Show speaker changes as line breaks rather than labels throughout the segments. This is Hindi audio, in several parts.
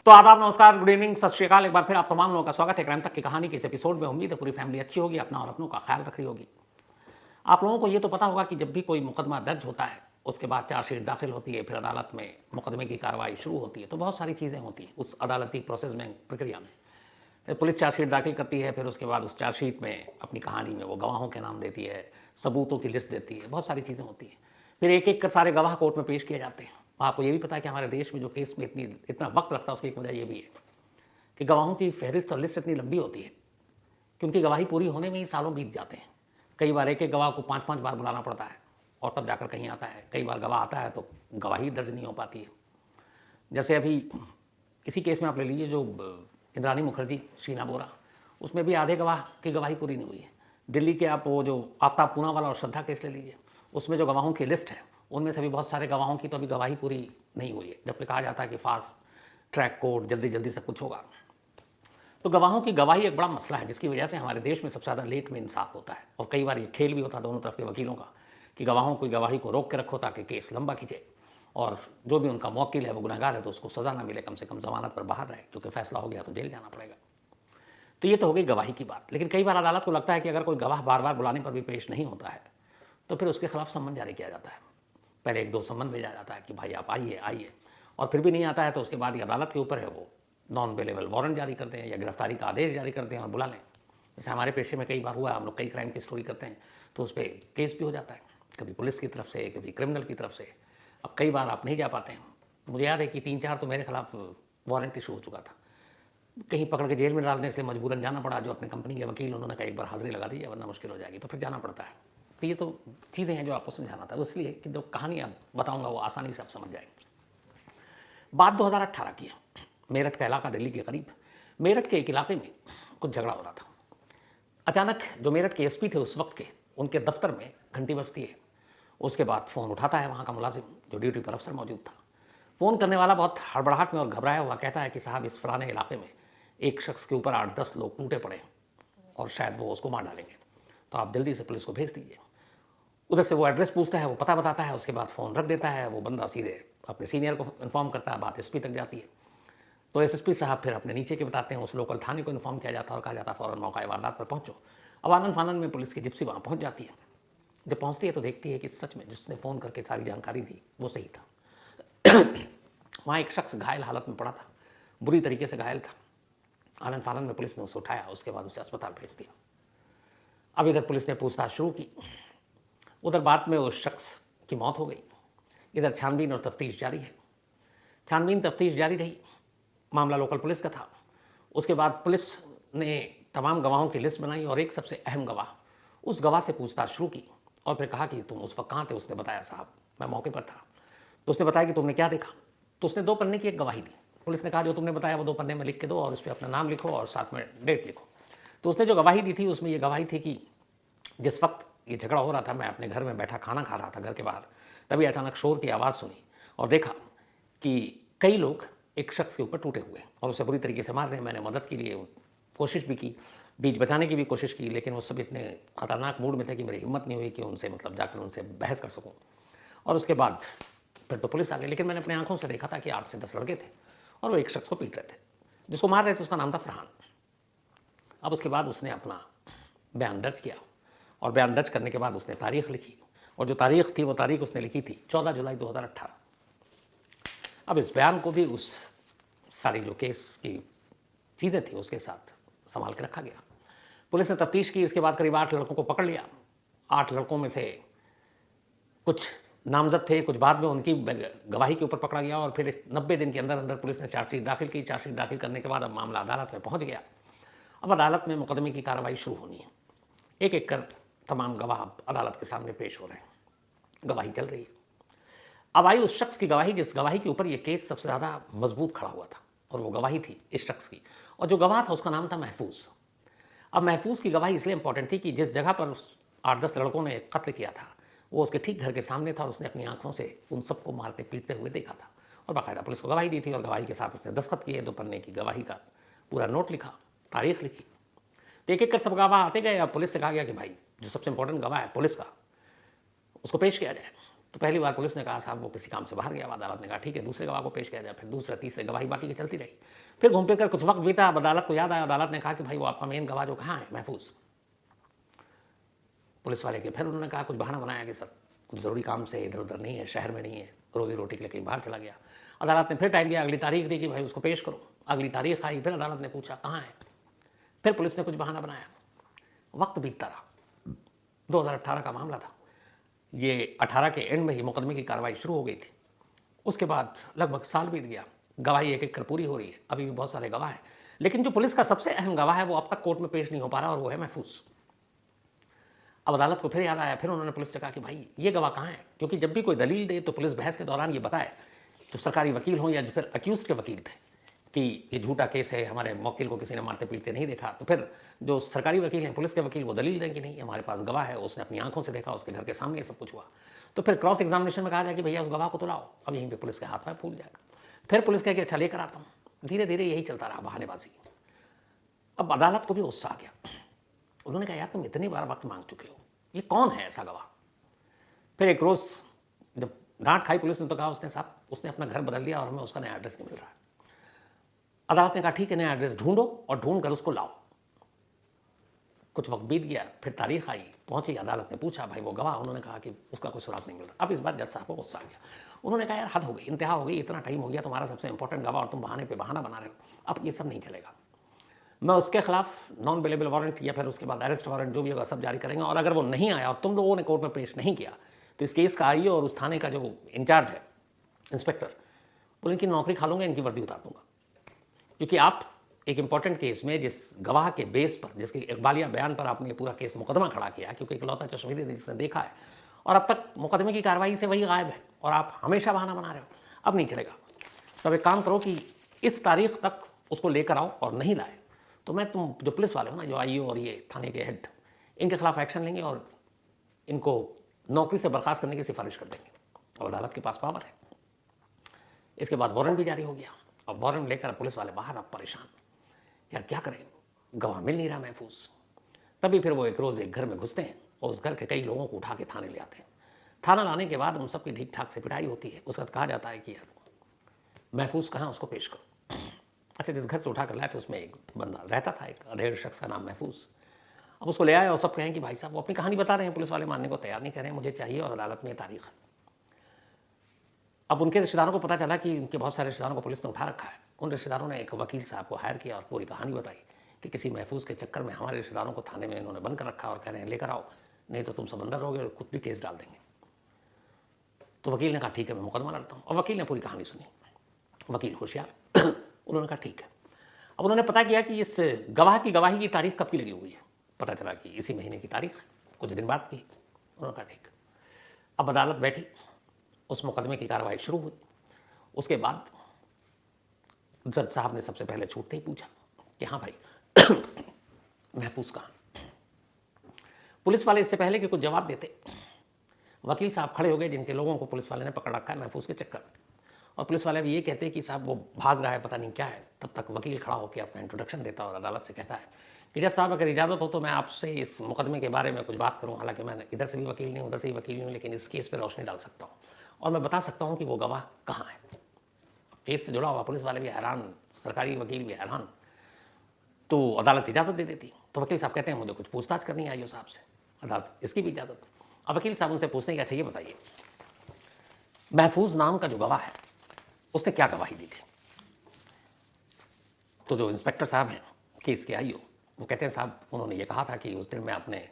तो आदाब, नमस्कार, गुड इवनिंग, सत श्री अकाल। एक बार फिर आप तमाम लोगों का स्वागत है क्राइम तक की कहानी के इस एपिसोड में। उम्मीद है पूरी फैमिली अच्छी होगी, अपना और अपनों का ख्याल रख रही होगी। आप लोगों को ये तो पता होगा कि जब भी कोई मुकदमा दर्ज होता है, उसके बाद चार्जशीट दाखिल होती है, फिर अदालत में मुकदमे की कार्रवाई शुरू होती है, तो बहुत सारी चीज़ें होती हैं उस अदालती प्रोसेस में, प्रक्रिया में। फिर पुलिस चार्जशीट दाखिल करती है, फिर उसके बाद उस चार्जशीट में अपनी कहानी में वो गवाहों के नाम देती है, सबूतों की लिस्ट देती है, बहुत सारी चीज़ें होती हैं। फिर एक एक कर सारे गवाह कोर्ट में पेश किए जाते हैं। आपको ये भी पता है कि हमारे देश में जो केस में इतना वक्त लगता है, उसकी एक वजह ये भी है कि गवाहों की फहरिस्त और लिस्ट इतनी लंबी होती है कि उनकी गवाही पूरी होने में ही सालों बीत जाते हैं। कई बार एक एक गवाह को 5-5 बार बुलाना पड़ता है और तब जाकर कहीं आता है। कई बार गवाह आता है तो गवाही दर्ज नहीं हो पाती है। जैसे अभी इसी केस में आप ले लीजिए, जो इंद्राणी मुखर्जी, शीना बोरा, उसमें भी आधे गवाह की गवाही पूरी नहीं हुई है। दिल्ली के आप वो जो आफ्ताब पूनावाला और श्रद्धा केस ले लीजिए, उसमें जो गवाहों की लिस्ट है उनमें से भी बहुत सारे गवाहों की तो अभी गवाही पूरी नहीं हुई है, जबकि कहा जाता है कि फास्ट ट्रैक कोर्ट, जल्दी जल्दी सब कुछ होगा। तो गवाहों की गवाही एक बड़ा मसला है, जिसकी वजह से हमारे देश में सबसे ज़्यादा लेट में इंसाफ होता है। और कई बार ये खेल भी होता है दोनों तरफ के वकीलों का कि गवाहों की गवाही को रोक के रखो ताकि केस लंबा खींचे, और जो भी उनका मौकिल है वो गुनहगार है तो उसको सज़ा ना मिले, कम से कम जमानत पर बाहर रहे, क्योंकि फैसला हो गया तो जेल जाना पड़ेगा। तो ये तो हो गई गवाही की बात। लेकिन कई बार अदालत को लगता है कि अगर कोई गवाह बार बार बुलाने पर भी पेश नहीं होता है तो फिर उसके खिलाफ सम्मन जारी किया जाता है। पहले 1-2 सम्मन भेजा जाता है कि भाई आप आइए आइए, और फिर भी नहीं आता है तो उसके बाद ये अदालत के ऊपर है, वो नॉन अवेलेबल वारंट जारी करते हैं या गिरफ्तारी का आदेश जारी करते हैं और बुला लें। जैसे हमारे पेशे में कई बार हुआ, हम लोग कई क्राइम की स्टोरी करते हैं तो उस पर केस भी हो जाता है, कभी पुलिस की तरफ से, कभी क्रिमिनल की तरफ से। अब कई बार आप नहीं जा पाते हैं। मुझे याद है कि 3-4 तो मेरे खिलाफ वारंट इशू हो चुका था, कहीं पकड़ के जेल में डालने, इसलिए मजबूरन जाना पड़ा। जो अपने कंपनी के वकील, उन्होंने कहा एक बार हाजिरी लगा दीजिए वरना मुश्किल हो जाएगी, तो फिर जाना पड़ता है। तो ये तो चीज़ें हैं जो आपको समझाना था, इसलिए कि जो कहानी आप बताऊंगा वो आसानी से आप समझ जाएंगे। बात 2018 की है। मेरठ का इलाका दिल्ली के करीब, मेरठ के एक इलाके में कुछ झगड़ा हो रहा था। अचानक जो मेरठ के एसपी थे उस वक्त के, उनके दफ्तर में घंटी बजती है। उसके बाद फ़ोन उठाता है वहाँ का मुलाजिम, जो ड्यूटी पर अफसर मौजूद था। फ़ोन करने वाला बहुत हड़बड़ाहट में और घबराया हुआ कहता है कि साहब, इस फलाने इलाके में एक शख्स के ऊपर 8-10 लोग टूटे पड़े हैं और शायद वो उसको मार डालेंगे, तो आप जल्दी से पुलिस को भेज दीजिए। उधर से वो एड्रेस पूछता है, वो पता बताता है, उसके बाद फ़ोन रख देता है। वो बंदा सीधे अपने सीनियर को इन्फॉर्म करता है, बात एसपी तक जाती है। तो एसएसपी साहब फिर अपने नीचे के बताते हैं, उस लोकल थाने को इन्फॉर्म किया जाता है और कहा जाता है फ़ौरन मौका वारदात पर पहुँचो। अब आनन फानन में पुलिस की जिप्सी वहाँ पहुँच जाती है। जब पहुँचती है तो देखती है कि सच में जिसने फ़ोन करके सारी जानकारी दी वो सही था। वहाँ एक शख्स घायल हालत में पड़ा था, बुरी तरीके से घायल था। आनन फानन में पुलिस ने उसे उठाया, उसके बाद उसे अस्पताल भेज दिया। अब इधर पुलिस ने पूछताछ शुरू की, उधर बाद में उस शख्स की मौत हो गई। इधर छानबीन और तफ्तीश जारी है। छानबीन तफ्तीश जारी रही। मामला लोकल पुलिस का था। उसके बाद पुलिस ने तमाम गवाहों की लिस्ट बनाई और एक सबसे अहम गवाह, उस गवाह से पूछताछ शुरू की और फिर कहा कि तुम उस वक्त कहाँ थे। उसने बताया, साहब मैं मौके पर था। तो उसने बताया कि तुमने क्या देखा। तो उसने 2 पन्ने की एक गवाही दी। पुलिस ने कहा जो तुमने बताया वो 2 पन्ने में लिख के दो और उस पर अपना नाम लिखो और साथ में डेट लिखो। तो उसने जो गवाही दी थी उसमें ये गवाही थी कि जिस वक्त ये झगड़ा हो रहा था, मैं अपने घर में बैठा खाना खा रहा था घर के बाहर, तभी अचानक शोर की आवाज़ सुनी और देखा कि कई लोग एक शख्स के ऊपर टूटे हुए और उसे बुरी तरीके से मार रहे हैं। मैंने मदद के लिए कोशिश भी की, बीच बचाने की भी कोशिश की, लेकिन वो सब इतने खतरनाक मूड में थे कि मेरी हिम्मत नहीं हुई कि उनसे जाकर उनसे बहस कर सकूं। और उसके बाद फिर तो पुलिस आ गई, लेकिन मैंने अपनी आंखों से देखा था कि 8 से 10 लड़के थे और वो एक शख्स को पीट रहे थे। जिसको मार रहे थे उसका नाम था फरहान। अब उसके बाद उसने अपना बयान दर्ज किया और बयान दर्ज करने के बाद उसने तारीख लिखी, और जो तारीख थी वो तारीख उसने लिखी थी 14 जुलाई 2018। अब इस बयान को भी उस सारी जो केस की चीज़ें थी उसके साथ संभाल के रखा गया। पुलिस ने तफ्तीश की, इसके बाद करीब 8 लड़कों को पकड़ लिया। 8 लड़कों में से कुछ नामजद थे, कुछ बाद में उनकी गवाही के ऊपर पकड़ा गया और फिर 90 दिन के अंदर अंदर पुलिस ने चार्जशीट दाखिल की। चार्जशीट दाखिल करने के बाद अब मामला अदालत में पहुंच गया। अब अदालत में मुकदमे की कार्रवाई शुरू होनी है। एक एक कर तमाम गवाह अदालत के सामने पेश हो रहे हैं, गवाही चल रही है। अब आई उस शख्स की गवाही जिस गवाही के ऊपर यह केस सबसे ज़्यादा मजबूत खड़ा हुआ था, और वो गवाही थी इस शख्स की, और जो गवाह था उसका नाम था महफूज। अब महफूज की गवाही इसलिए इंपॉर्टेंट थी कि जिस जगह पर 8-10 लड़कों ने कत्ल किया था वो उसके ठीक घर के सामने था। उसने अपनी आंखों से उन सबको मारते पीटते हुए देखा था और बाकायदा पुलिस को गवाही दी थी, और गवाही के साथ उसने दस्तखत किए, 2 पन्ने की गवाही का पूरा नोट लिखा, तारीख लिखी। तो एक एक कर सब गवाह आते गए। अब पुलिस से कहा गया कि भाई जो सबसे इंपॉर्टेंट गवाह है पुलिस का, उसको पेश किया जाए। तो पहली बार पुलिस ने कहा साहब वो किसी काम से बाहर गया। अदालत ने कहा ठीक है, दूसरे गवाह को पेश किया जाए। फिर दूसरा, तीसरे, गवाही बाकी की चलती रही। फिर घूम फिर कर कुछ वक्त बीता। अब अदालत को याद आया, अदालत ने कहा कि भाई वो आपका मेन गवाह जो कहाँ है, महफूज। पुलिस वाले के फिर उन्होंने कहा, कुछ बहाना बनाया कि सर कुछ ज़रूरी काम से इधर उधर नहीं है, शहर में नहीं है, रोजी रोटी के लिए कहीं बाहर चला गया। अदालत ने फिर टाइम दिया, अगली तारीख दी कि भाई उसको पेश करो। अगली तारीख आई, फिर अदालत ने पूछा कहाँ है। फिर पुलिस ने कुछ बहाना बनाया। वक्त बीतता रहा। 2018 का मामला था। ये 18 के एंड में ही मुकदमे की कार्रवाई शुरू हो गई थी। उसके बाद लगभग साल बीत गया। गवाही एक एक कर पूरी हो रही है। अभी भी बहुत सारे गवाह हैं, लेकिन जो पुलिस का सबसे अहम गवाह है वो अब तक कोर्ट में पेश नहीं हो पा रहा, और वो है महफूज। अब अदालत को फिर याद आया। फिर उन्होंने पुलिस से कहा कि भाई ये गवाह कहाँ है, क्योंकि जब भी कोई दलील दे तो पुलिस बहस के दौरान ये बताए, जो सरकारी वकील हों या जो फिर अक्यूज के वकील थे, कि ये झूठा केस है, हमारे मौकिल को किसी ने मारते पीटते नहीं देखा। तो फिर जो सरकारी वकील हैं, पुलिस के वकील, वो दलील दें कि नहीं हमारे पास गवाह है, उसने अपनी आंखों से देखा, उसके घर के सामने ये सब कुछ हुआ। तो फिर क्रॉस एग्जामिनेशन में कहा जाए कि भैया उस गवाह को तो लाओ। अब यहीं पे पुलिस के हाथ में फूल जाएगा। फिर पुलिस कहे कि अच्छा लेकर आता हूँ। धीरे धीरे यही चलता रहा, बहानेबाजी। अब अदालत को भी गुस्सा आ गया। उन्होंने कहा यार तुम इतनी बार वक्त मांग चुके हो, ये कौन है ऐसा गवाह। फिर एक रोज़ जब डांट खाई पुलिस ने तो कहा उसने साहब उसने अपना घर बदल दिया और हमें उसका नया एड्रेस नहीं मिल रहा है। अदालत ने कहा ठीक है, नया एड्रेस ढूंढो और ढूंढ कर उसको लाओ। कुछ वक्त बीत गया, फिर तारीख आई, पहुंची। अदालत ने पूछा भाई वो गवाह, उन्होंने कहा कि उसका कोई सुराग नहीं मिल रहा। अब इस बार जज साहब को गुस्सा आ गया। उन्होंने कहा यार हद हो गई, इंतहा हो गई, इतना टाइम हो गया, तुम्हारा सबसे इंपॉर्टेंट गवाह और तुम बहाने पे बहाना बना रहे हो, अब ये सब नहीं चलेगा। मैं उसके खिलाफ नॉन बेलेबल वारंट या फिर उसके बाद अरेस्ट वारंट जो भी होगा सब जारी करेंगे, और अगर वो नहीं आया और तुम लोगों ने कोर्ट में पेश नहीं किया तो इस केस का आईओ और उस थाने का जो इंचार्ज है इंस्पेक्टर, वो इनकी नौकरी खा लूँगा, इनकी वर्दी उतार दूंगा। क्योंकि आप एक इंपॉर्टेंट केस में जिस गवाह के बेस पर, जिसके इकबालिया बयान पर आपने पूरा केस मुकदमा खड़ा किया, क्योंकि इकलौता चश्मदीद जिसने देखा है, और अब तक मुकदमे की कार्रवाई से वही गायब है और आप हमेशा बहाना बना रहे हो, अब नहीं चलेगा। तो अब एक काम करो कि इस तारीख तक उसको लेकर आओ, और नहीं लाए तो मैं तुम जो पुलिस वाले हो ना, जो आईओ और ये थाने के हेड, इनके खिलाफ एक्शन लेंगे और इनको नौकरी से बर्खास्त करने की सिफारिश कर देंगे। और अदालत के पास पावर है। इसके बाद वारंट भी जारी हो गया। अब वारंट लेकर पुलिस वाले बाहर, अब परेशान, यार क्या करें, गवाह मिल नहीं रहा महफूज। तभी फिर वो एक रोज़ एक घर में घुसते हैं और उस घर के कई लोगों को उठा के थाने ले आते हैं। थाना लाने के बाद उन सबकी ठीक ठाक से पिटाई होती है। उसके बाद कहा जाता है कि यार महफूज कहाँ, उसको पेश करो। अच्छा, जिस घर से उठा कर लाए थे उसमें एक बंदा रहता था, एक अधेड़ शख्स का नाम महफूज। अब उसको ले आए और सब कहें कि भाई साहब वो अपनी कहानी बता रहे हैं, पुलिस वाले मानने को तैयार नहीं कर रहे हैं, मुझे चाहिए और अदालत में तारीख है। अब उनके रिश्तेदारों को पता चला कि उनके बहुत सारे रिश्तेदारों को पुलिस ने उठा रखा है। उन रिश्तेदारों ने एक वकील साहब को हायर किया और पूरी कहानी बताई कि किसी महफूज के चक्कर में हमारे रिश्तेदारों को थाने में इन्होंने बंद कर रखा और कह रहे हैं लेकर आओ, नहीं तो तुम सब अंदर रहोगे और खुद भी केस डाल देंगे। तो वकील ने कहा ठीक है मैं मुकदमा लड़ता हूँ। और वकील ने पूरी कहानी सुनी। वकील होशियार, उन्होंने कहा ठीक है। अब उन्होंने पता किया कि इस गवाह की गवाही की तारीख कब की लगी हुई है। पता चला कि इसी महीने की तारीख, कुछ दिन बाद की। उन्होंने कहा ठीक। अब अदालत बैठी, उस मुकदमे की कार्रवाई शुरू हुई। उसके बाद जज साहब ने सबसे पहले छूटते ही पूछा कि हाँ भाई महफूज कहाँ। पुलिस वाले इससे पहले कि कुछ जवाब देते, वकील साहब खड़े हो गए जिनके लोगों को पुलिस वाले ने पकड़ रखा है महफूज के चक्कर में। और पुलिस वाले भी ये कहते हैं कि साहब वो भाग रहा है, पता नहीं क्या है। तब तक वकील खड़ा होकर अपना इंट्रोडक्शन देता और अदालत से कहता है कि जज साहब अगर इजाज़त हो तो मैं आपसे इस मुकदमे के बारे में कुछ बात करूं। हालांकि मैं इधर से भी वकील नहीं, उधर से भी वकील नहीं हूं, लेकिन इस केस पर रोशनी डाल सकता हूं और मैं बता सकता हूं कि वो गवाह कहाँ है। केस से जुड़ा हुआ पुलिस वाले भी हैरान, सरकारी वकील भी हैरान। तो अदालत इजाज़त दे देती। तो वकील साहब कहते हैं मुझे कुछ पूछताछ करनी है आईओ साहब से। अदालत इसकी भी इजाज़त। अब वकील साहब उनसे पूछने की अच्छा ये बताइए, महफूज नाम का जो गवाह है उसने क्या गवाही दी थी। तो जो इंस्पेक्टर साहब हैं केस के आईओ, वो कहते हैं साहब उन्होंने ये कहा था कि उस दिन मैं अपने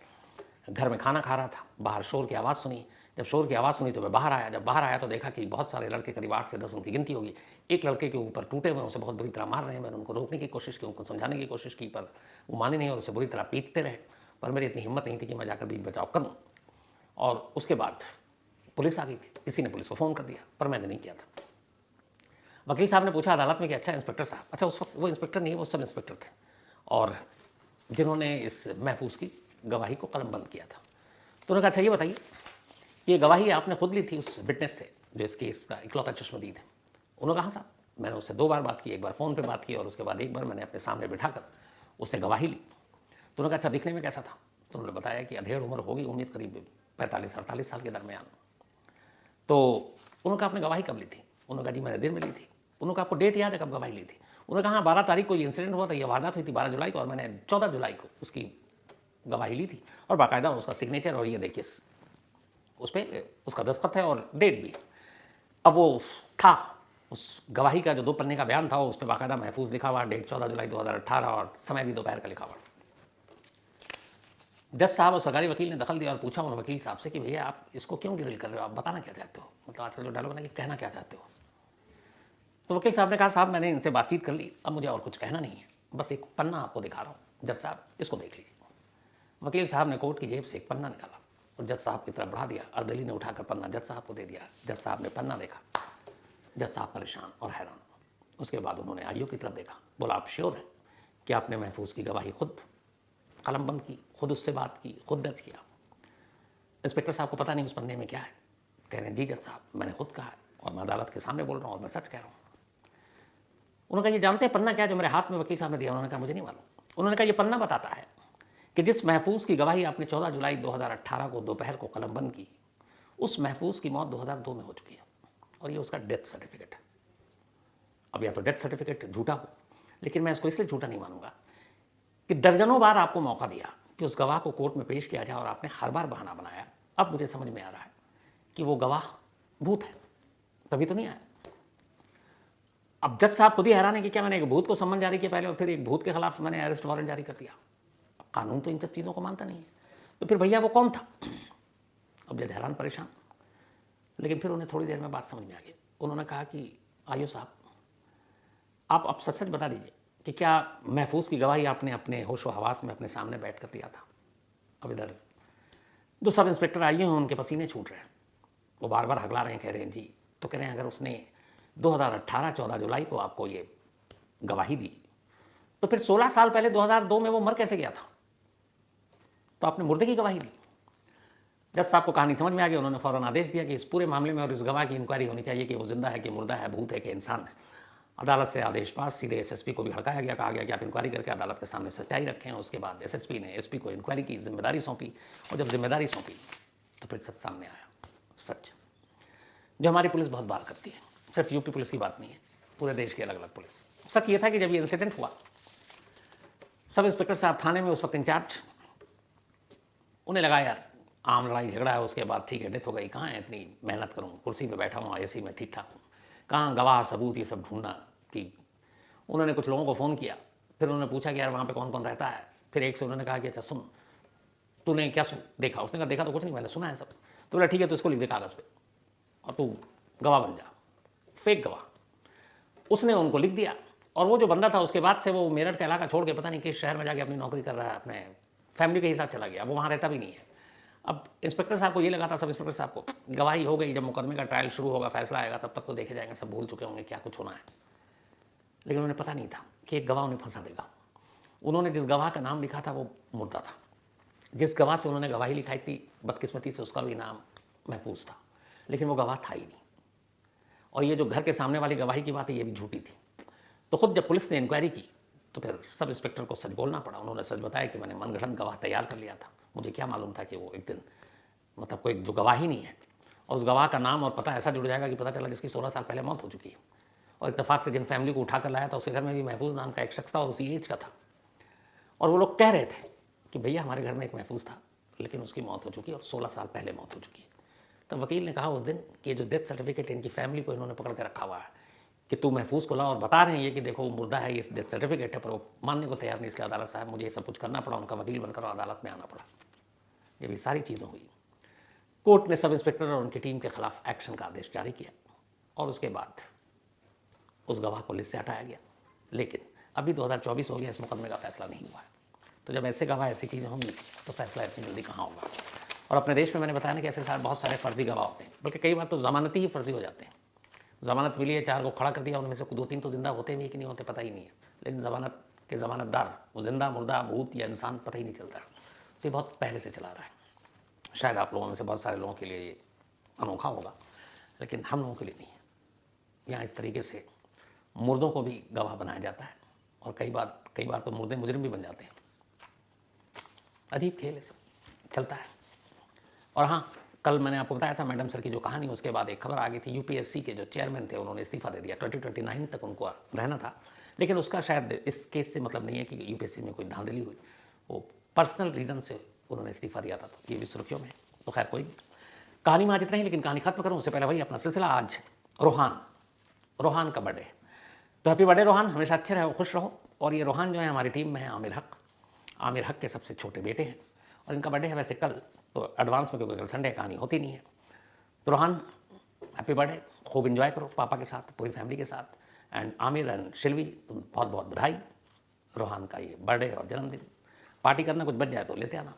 घर में खाना खा रहा था, बाहर शोर की आवाज़ सुनी। जब शोर की आवाज़ सुनी तो मैं बाहर आया। जब बाहर आया तो देखा कि बहुत सारे लड़के, करीब 8 से 10 उनकी गिनती होगी, एक लड़के के ऊपर टूटे हुए, उसे बहुत बुरी तरह मार रहे हैं। मैंने उनको रोकने की कोशिश की, उनको समझाने की कोशिश की, पर वो माने नहीं और उसे बुरी तरह पीटते रहे। पर मेरी इतनी हिम्मत नहीं थी कि मैं जाकर बीच बचाव करूँ। और उसके बाद पुलिस आ गई थी, किसी ने पुलिस को फ़ोन कर दिया, पर मैंने नहीं किया था। वकील साहब ने पूछा अदालत में कि अच्छा इंस्पेक्टर साहब, अच्छा उस वक्त वो इंस्पेक्टर नहीं, वो सब इंस्पेक्टर थे और जिन्होंने इस महफूज की गवाही को कलमबंद किया था। तो उन्होंने कहा अच्छा ये बताइए, ये गवाही आपने खुद ली थी उस विटनेस से जो इस केस का इकलौता चश्मदीद है। उन्होंने कहा साहब मैंने उससे 2 बार बात की, एक बार फ़ोन पर बात की और उसके बाद एक बार मैंने अपने सामने बिठाकर उससे गवाही ली। तो उन्होंने कहा अच्छा दिखने में कैसा था। तो उन्होंने बताया कि अधेड़ उम्र होगी, उम्मीद करीब 45-48 साल के दरमियान। तो उन्होंने कहा आपने गवाही कब ली थी? उन्होंने कहा जी मैंने दिन में ली थी। उन्होंने कहा आपको डेट याद है कब गवाही ली थी? उन्होंने कहा हाँ 12 तारीख को ये इंसिडेंट हुआ था, ये वारदात हुई थी 12 जुलाई को, और मैंने 14 जुलाई को उसकी गवाही ली थी और बाकायदा उसका सिग्नेचर और ये देखिए उस पर उसका दस्तखत है और डेट भी। अब वो था उस गवाही का जो 2 पन्ने का बयान था, उस पर बाकायदा महफूज लिखा हुआ, डेट 14 जुलाई 2018 और समय भी दोपहर का लिखा हुआ। जज साहब और सरकारी वकील ने दखल दिया और पूछा उन वकील साहब से कि भैया आप इसको क्यों ग्रिल कर रहे हो, आप बताना क्या चाहते हो, मतलब आजकल जो डायलॉग है कि कहना क्या चाहते हो। तो वकील साहब ने कहा साहब मैंने इनसे बातचीत कर ली, अब मुझे और कुछ कहना नहीं है, बस एक पन्ना आपको दिखा रहा हूँ, जज साहब इसको देख लीजिए। वकील साहब ने कोर्ट की जेब से एक पन्ना निकाला और जज साहब की तरफ बढ़ा दिया। अर्दली ने उठाकर पन्ना जज साहब को दे दिया। जज साहब ने पन्ना देखा, जज साहब परेशान और हैरान। उसके बाद उन्होंने आईओ की तरफ देखा, बोला आप श्योर हैं कि आपने महफूज की गवाही खुद कलमबंद की, खुद उससे बात की, खुद दर्ज किया? इंस्पेक्टर साहब को पता नहीं उस पन्ने में क्या है। कह रहे हैं जी जज साहब मैंने खुद कहा है और मैं अदालत के सामने बोल रहा हूँ और मैं सच कह रहा हूँ। उन्होंने कहा ये जानते हैं पन्ना क्या जो मेरे हाथ में वकील साहब ने दिया? उन्होंने कहा मुझे नहीं मालूम। उन्होंने कहा ये पन्ना बताता है कि जिस महफूज की गवाही आपने 14 जुलाई 2018 को दोपहर को कलमबंद की, उस महफूज की मौत 2002 में हो चुकी है और ये उसका डेथ सर्टिफिकेट है। अब या तो डेथ सर्टिफिकेट झूठा हो, लेकिन मैं इसको इसलिए झूठा नहीं मानूंगा कि दर्जनों बार आपको मौका दिया कि उस गवाह को कोर्ट में पेश किया जाए और आपने हर बार बहाना बनाया। अब मुझे समझ में आ रहा है कि वो गवाह भूत है, तभी तो नहीं आया। अब जज साहब खुद ही हैरान है कि क्या मैंने एक भूत को सम्मन जारी किया पहले और फिर एक भूत के खिलाफ मैंने अरेस्ट वारंट जारी कर दिया। कानून तो इन सब चीज़ों को मानता नहीं है, तो फिर भैया वो कौन था? अब जज हैरान परेशान, लेकिन फिर उन्हें थोड़ी देर में बात समझ में आ गई। उन्होंने कहा कि आइयो साहब आप अब सच सच बता दीजिए कि क्या महफूज की गवाही आपने अपने होश व हवास में अपने सामने बैठ कर दिया था? अब इधर जो सब इंस्पेक्टर आए हैं उनके पसीने छूट रहे हैं, वो बार बार हगला रहे हैं, कह रहे हैं जी। तो कह रहे हैं अगर उसने 2018 14 जुलाई को आपको ये गवाही दी तो फिर 16 साल पहले 2002 में वो मर कैसे गया था? तो आपने मुर्दे की गवाही दी। जज साहब को कहानी समझ में आ गई। उन्होंने फौरन आदेश दिया कि इस पूरे मामले में और इस गवाह की इंक्वायरी होनी चाहिए कि वो जिंदा है कि मुर्दा है, भूत है कि इंसान है। अदालत से आदेश पास, सीधे एसएसपी को भी हड़काया गया। कहा गया कि आप इंक्वायरी करके अदालत के सामने सच्चाई रखें। उसके बाद एसएसपी ने एसपी को इंक्वायरी की, जिम्मेदारी सौंपी, और जब जिम्मेदारी सौंपी तो फिर सच सामने आया। सच जो हमारी पुलिस बहुत बार करती है, सिर्फ यूपी पुलिस की बात नहीं है, पूरे देश की अलग अलग पुलिस। सच ये था कि जब ये इंसिडेंट हुआ, सब इंस्पेक्टर साहब थाने में उस वक्त इंचार्ज, उन्हें लगा यार आम लड़ाई झगड़ा है, उसके बाद ठीक है डेथ हो गई, कहाँ है इतनी मेहनत करूँ, कुर्सी पे बैठा हूँ एसी में ठीक ठाक हूँ, कहाँ गवाह सबूत ये सब ढूंढना कि। उन्होंने कुछ लोगों को फ़ोन किया, फिर उन्होंने पूछा कि यार वहाँ पे कौन कौन रहता है। फिर एक से उन्होंने कहा कि अच्छा सुन, तूने क्या देखा? उसने कहा देखा तो कुछ नहीं, मैंने सुना है सब। तो बोला ठीक है तो इसको लिख दे कागज़ पे और तू गवाह बन जा, फेक गवाह। उसने उनको लिख दिया और वो जो बंदा था उसके बाद से वो मेरठ का इलाका छोड़ के पता नहीं किस शहर में जाके अपनी नौकरी कर रहा है, अपने फैमिली के हिसाब चला गया, वो वहाँ रहता भी नहीं है। अब इंस्पेक्टर साहब को ये लगा था, सब इंस्पेक्टर साहब को, गवाही हो गई, जब मुकदमे का ट्रायल शुरू होगा, फैसला आएगा, तब तक तो देखे जाएंगे, सब भूल चुके होंगे क्या कुछ होना है। लेकिन उन्हें पता नहीं था कि एक गवाह उन्हें फंसा देगा। उन्होंने जिस गवाह का नाम लिखा था वो मुर्दा था। जिस गवाह से उन्होंने गवाही लिखाई थी, बदकिस्मती से उसका भी नाम महफूज था, लेकिन वो गवाह था ही नहीं। और ये जो घर के सामने वाली गवाही की बात है, ये भी झूठी थी। तो खुद जब पुलिस ने इंक्वायरी की तो फिर सब इंस्पेक्टर को सच बोलना पड़ा। उन्होंने सच बताया कि मैंने मनगढ़ंत गवाह तैयार कर लिया था, मुझे क्या मालूम था कि वो एक दिन मतलब कोई जो गवाह ही नहीं है और उस गवाह का नाम और पता ऐसा जुड़ जाएगा कि पता चला जिसकी 16 साल पहले मौत हो चुकी है। और इत्तेफाक से जिन फैमिली को उठा कर लाया था उसके घर में भी महफूज नाम का एक शख्स था और उसी एज का था। और वो लोग कह रहे थे कि भैया हमारे घर में एक महफूज था लेकिन उसकी मौत हो चुकी है और 16 साल पहले मौत हो चुकी है। तब वकील ने कहा उस दिन कि जो डेथ सर्टिफिकेट इनकी फैमिली को इन्होंने पकड़ के रखा हुआ है कि तू महफूज को ला, और बता रहे हैं ये कि देखो वो मुर्दा है, ये डेथ सर्टिफिकेट है, पर वो मानने को तैयार नहीं। इसलिए अदालत साहब मुझे ये सब कुछ करना पड़ा, उनका वकील बनकर और अदालत में आना पड़ा। जब ये सारी चीज़ें हुई, कोर्ट ने सब इंस्पेक्टर और उनकी टीम के खिलाफ एक्शन का आदेश जारी किया और उसके बाद उस गवाह को लिस्ट से हटाया गया। लेकिन अभी 2024 हो गया, इस मुकदमे का फैसला नहीं हुआ है। तो जब ऐसे गवाह ऐसी चीज़ें होंगी तो फैसला इतनी जल्दी कहाँ होगा। और अपने देश में मैंने बताया ना कि ऐसे सारे बहुत सारे फर्जी गवाह होते हैं, बल्कि कई बार तो ज़मानती ही फर्जी हो जाते हैं। ज़मानत मिली है, 4 को खड़ा कर दिया, उनमें से 2-3 तो जिंदा होते भी कि नहीं होते पता ही नहीं है, लेकिन ज़मानत के ज़मानतदार वो जिंदा मुर्दा भूत या इंसान पता ही नहीं चलता। तो ये बहुत पहले से चला रहा है। शायद आप लोगों में से बहुत सारे लोगों के लिए ये अनोखा होगा, लेकिन हम लोगों के लिए नहीं है। यहाँ इस तरीके से मुर्दों को भी गवाह बनाया जाता है और कई बार तो मुर्दे मुजरिम भी बन जाते हैं। अजीब खेल है, सब चलता है। और हाँ, कल मैंने आपको बताया था मैडम सर की जो कहानी, उसके बाद एक खबर आ गई थी यूपीएससी के जो चेयरमैन थे उन्होंने इस्तीफा दे दिया। 2029 तक उनको रहना था, लेकिन उसका शायद इस केस से मतलब नहीं है कि यूपीएससी में कोई धांधली हुई, वो पर्सनल रीज़न से उन्होंने इस्तीफा दिया था, तो ये भी सुर्खियों में। तो खैर कोई कहानी में आज इतना ही, लेकिन कहानी खत्म करूँ उससे पहले वही अपना सिलसिला। आज रोहान का बर्थडे, तो हैप्पी बर्थडे रोहान, हमेशा अच्छे रहो, खुश रहो। और ये रोहान जो है हमारी टीम में है आमिर हक के सबसे छोटे बेटे हैं, और इनका बर्थडे है वैसे कल, तो एडवांस में, क्योंकि कल संडे कहानी होती नहीं है। तो रोहान हैप्पी बर्थडे, खूब इन्जॉय करो पापा के साथ, पूरी फैमिली के साथ। एंड आमिर एंड शिल्वी, तुम बहुत बहुत बधाई रोहान का ये बर्थडे और जन्मदिन। पार्टी करना, कुछ बच जाए तो लेते आना।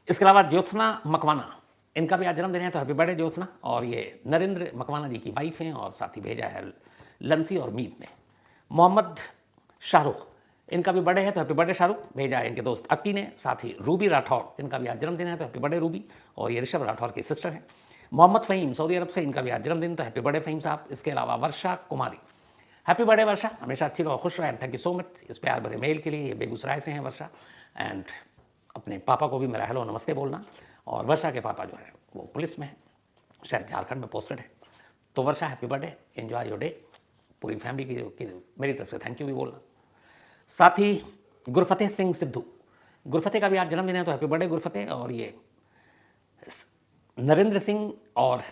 इसके अलावा ज्योत्सना मकवाना, इनका भी आज जन्मदिन है, तो हैप्पी बर्थडे ज्योत्सना। और ये नरेंद्र मकवाना जी की वाइफ हैं, और साथ ही भेजा है लंसी और मीत ने। मोहम्मद शाहरुख, इनका भी बर्थडे है, तो हैप्पी बर्थडे शाहरुख, भेजा है इनके दोस्त अक्की ने। साथ ही रूबी राठौर, इनका भी आज जन्मदिन है, तो हैप्पी बर्थडे रूबी, और ये ऋषभ राठौर की सिस्टर हैं। मोहम्मद फ़हीम सऊदी अरब से, इनका भी आज जन्मदिन, तो हैप्पी बर्थडे फ़हीम साहब। इसके अलावा वर्षा कुमारी, हैप्पी बर्थडे वर्षा, हमेशा अच्छी रहो, खुश रहो, and thank you so much इस प्यार भरे मेल के लिए। ये बेगूसराय से हैं वर्षा, एंड अपने पापा को भी मेरा हेलो नमस्ते बोलना। और वर्षा के पापा जो है वो पुलिस में है, शायद झारखंड में पोस्टेड है। तो Varsha happy birthday, enjoy your day, पूरी फैमिली की मेरी तरफ से थैंक यू भी बोलना। साथ ही गुरफतेह सिंह सिद्धू, गुरफतेह का भी आज जन्मदिन है, तो हैप्पी बर्थडे गुरफतेह। और ये नरेंद्र सिंह और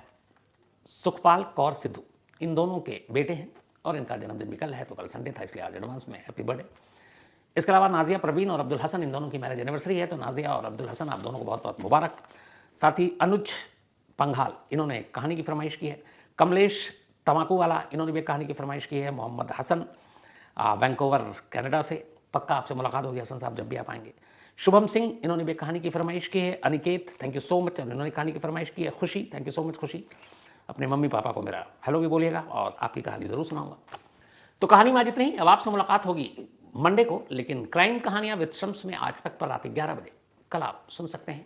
सुखपाल कौर सिद्धू, इन दोनों के बेटे हैं, और इनका जन्मदिन भी कल है, तो कल संडे था इसलिए आज एडवांस में हैप्पी बर्थडे। इसके अलावा नाजिया प्रवीण और अब्दुल हसन, इन दोनों की मैरिज एनिवर्सरी है, तो नाजिया और अब्दुल हसन आप दोनों को बहुत बहुत मुबारक। साथ ही अनुज पंघाल, इन्होंने कहानी की फरमाइश की है। कमलेश तमाकू वाला, इन्होंने भी कहानी की फरमाइश की है। मोहम्मद हसन वैंकोवर कनाडा से, पक्का आपसे मुलाकात होगी हसन साहब जब भी आप आएंगे। शुभम सिंह, इन्होंने भी कहानी की फरमाइश की है। Aniket, thank you so much, इन्होंने कहानी की फरमाइश की है। खुशी, थैंक यू सो मच खुशी, अपने मम्मी पापा को मेरा हेलो भी बोलिएगा, और आपकी कहानी ज़रूर सुनाऊंगा। तो कहानी में आज इतनी ही, अब आपसे मुलाकात होगी मंडे को, लेकिन क्राइम कहानियाँ विद शम्स में आज तक पर रात 11 बजे कल आप सुन सकते हैं,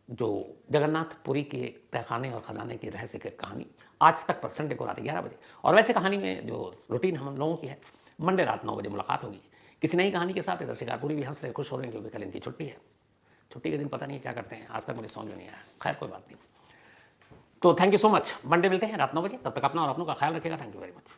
जो जगन्नाथपुरी के तहखाने और ख़जाने की रहस्य की कहानी आज तक पर संडे को रात 11 बजे। और वैसे कहानी में जो रूटीन हम लोगों की है, मंडे रात 9 बजे मुलाकात होगी किसी नई कहानी के साथ। इधर शिकारपुरी भी हंस रहे, खुश हो रहे हैं, क्योंकि कल इनकी छुट्टी है। छुट्टी के दिन पता नहीं क्या करते हैं, आज तक मुझे समझ में नहीं आया, खैर कोई बात नहीं। तो thank you so much, Monday मिलते हैं रात 9 बजे, तब तक अपना और अपनों का ख्याल रखिएगा। Thank you very much.